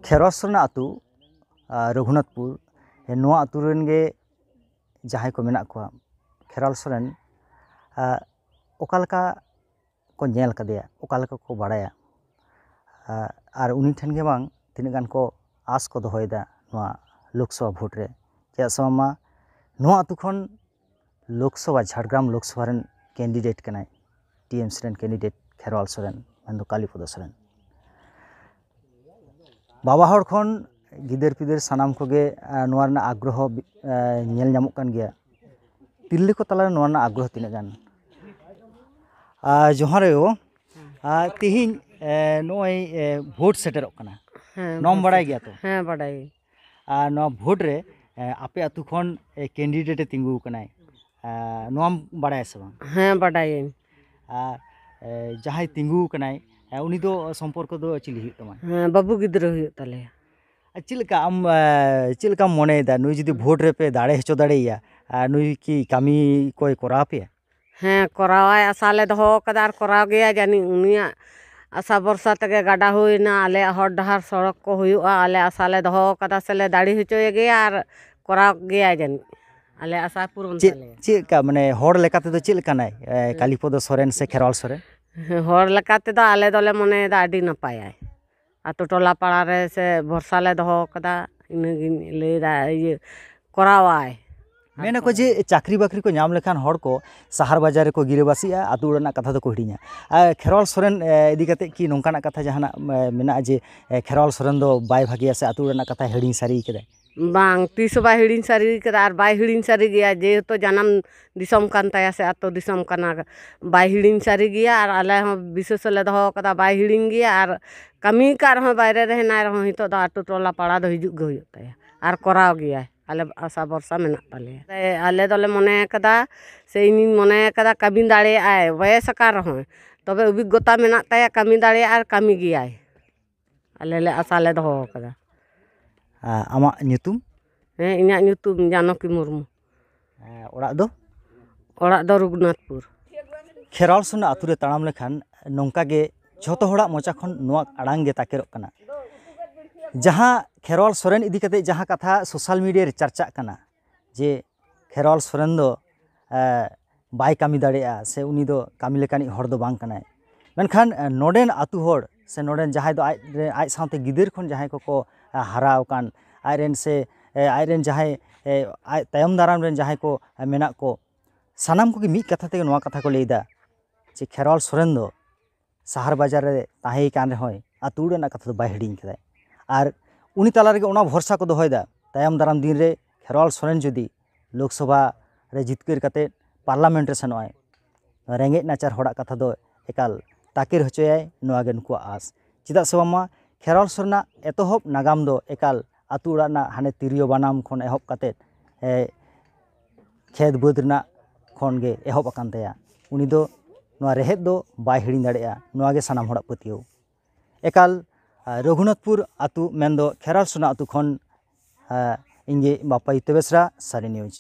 खेरवाल सोरेन आतु रघुनाथपुर नोआ आतु रेन गे जहां को मेना को खेरवाल सोरेन ओकालका को नेल कदेया ओकालका को बाड़ाया और उनी ठेन गे बांग तिना गान को आस को दोहयदा नोआ लोकसभा भोट रे चे समा नोआ आतु खन लोकसभा झाड़ग्राम लोकसभा रेन कैंडिडेट कनाय टीएमसी रेन कैंडिडेट खेरवाल सोरेन मेन कालीपद सोरेन बाबा हर खन गिदर पिदर सानाम कोगे नोआ रना आग्रह नेल नामक कान गया तिरले को तला नोआ रना आग्रह तिना गान जोहारे ओ तिहिन नोय भोट सेटरक कना नम बड़ाय गया तो हाँ बड़ाई नोआ भोट रे आपे आतु खन कैंडिडेट तिंगु कनाय नोम बड़ाय से बांग हाँ बड़ाई जहां तिंगु कनाय उनी दो संपर्क दो चिली हुई तमा हाँ बाबू गिद्रो हुई तले चिलका आम चिलका मने दा नुई जदी भोट रे पे दाड़े हचो दाड़ेया नुई की कामी कोई करा पे हाँ करावाय आसाले दहो कदार कराव गया जानी उनिया आशा बरसा तके गाडा हुईना आले हर डहार सड़क को हुआ आले आसाले दहो कदा सेले दाड़ी हचोए गया और कराव गया जानी आले आशा पूर्ण तले चिलका माने हर लेकाते दो चिलका नाय कालीपद सोरेन से खेरवाल सोरेन हर लेकाते दो आले दोले मने दा आडी नपाय आतो टोला पाड़ा रे से भरसा ले दहो कदा इनगिन लेदा ये करावाय मेना को जे चाकरी बाकरी को नाम लेखान हर को शहर बाजार को गिरेबासिया आतु रना कथा तो को हिडिया खेरवाल सोरेन इदी कते कि नोंकाना कथा जहाना मेना जे खेरवाल सोरेन दो बाय भागिया से आतु रना कथा हिडिन सारी केदा बांग तीस बाय हिडिन सारी केदा आर बाय हिडिन सारी गया जे तो जानम दिसम कान ताया से आतो दिसम काना बाय हिडिन सारी गया आर आले हो विशेष ले दहो कदा बाय हिडिन गया आर कमी कार हो बायरे रहना रहो हितो द आटो टोला पाड़ा दो हिजुग गयो ताया आर कराव गया आले आशा बरसा मेना ताले आले दोले मने कदा से इनी मने कदा कमी दाड़े आय वयस कार रहो तबे अभिज्ञता मेना ताया कमी दाड़े आर कमी गया आले ले आशा ले दहो कदा आमा ᱧᱩᱛᱩᱢ इन्या ᱧᱩᱛᱩᱢ जानकी मुर्मू ओड़ा दो रघुनाथपुर खेरवाल सोरेन आतु रे ताड़ाम लेखान नोंका गे झोतो होड़ा मोचा खन नोआ आड़ांग गे ताकेरक कना जहां खेरवाल सोरेन इदी कते जहां कथा सोशल मीडिया रे चर्चा कना जे खेरवाल सोरेन दो बाय कामी दाड़ेया से उनी दो कामी लेकानी हर दो बांग कनाय मेनखान नोडेन आतु हर से नोडेन जहां दो आज साथे गिदर खन जहां को हाराव कान आयरेन से आयरेन जहां तायम दाराम रेन जहां को मेना को सानाम को मी कथा ते नोआ कथा को लेदा जे खेरवाल सोरेन दो शहर बाजार रे ताहे कान रे होय आतु रेना कथा दो बाय हिडिन केदा आर उनी तला रे ओना भरसा को दोहयदा तायम दाराम दिन रे खेरवाल सोरेन जदी लोकसभा रे जितकेर कते पार्लामेंट रे सनोय रेंगे नाचार होड़ा कथा दो एकाल ताकेर हचोय नोआ गे नुको आस चिदा सबामा खेरवाल सोरेना एतोहब नागाम दो एकाल आतु राना हाने तिरियो बानाम खन एहब कते खेत बद रना खन गे एहब अकान ताया उनी दो नोआ रेहेद दो बाय हिडिन दाड़ेया नोआ गे सानाम होड़ा पतियो एकाल रघुनाथपुर आतु मेन दो खेरवाल सोरेन आतु खन इंगे बापाई तेबेसरा सारी न्यूज।